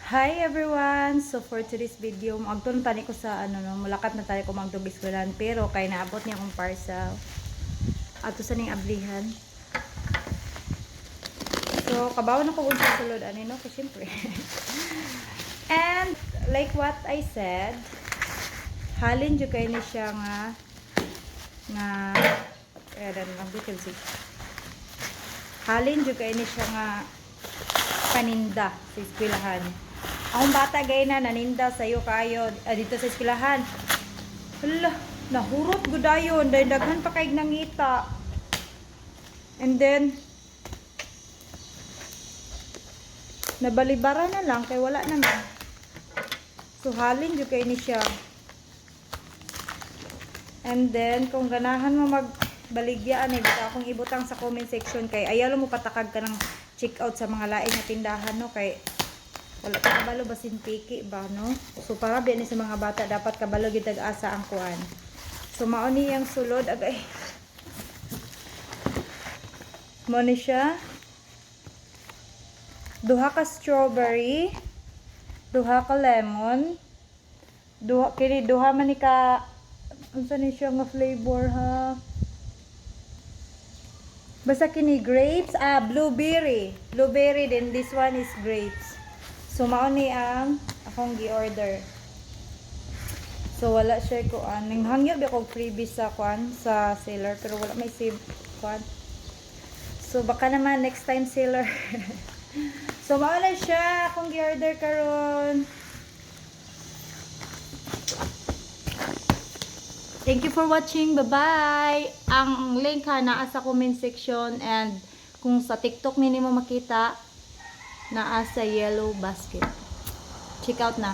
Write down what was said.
Hi everyone! So for today's video, magtulong tani ko sa mulakat na tayo ko magdubiskulan pero kay naabot niya akong parcel. Ato sa ning ablihan. So kabaw na ko unsa sulod ani no ko syempre. And like what I said, halin jud kay ni siya nga halin jud kay ni siya nga paninda sa eskwelahan. Akong bata gay na naninda sayo kayo dito sa eskwelahan. Hala, nahurot gudayon dahil daghan pa kay nangita. And then nabalibara na lang kay wala naman. So halin jud kay ni siya. And then kung ganahan mo magbaligya ani bitaw akong ibutang sa comment section kay ayalo mo patakag ka ng check out sa mga lain na tindahan no kay wala ka kabalo basin piki ba no. So para biya ni sa mga bata dapat kabalo gyud asa ang kuan. So mao ni ang sulod agay. Mo ni siya. Duha ka strawberry, duha ka lemon, duha man ni ka unsa ni siya nga flavor ha. Basta kini grapes, blueberry. Blueberry then this one is grapes. So mao ni ang akong gi-order. So wala siya ko nanghangyo ba kog freebies sa kuan sa seller pero wala may save kuan. So baka naman next time seller. So mao na siya akong gi-order karon. Thank you for watching. Bye-bye. Ang link ha naa sa comment section and kung sa TikTok nini mo makita naa sa yellow basket. Check out na.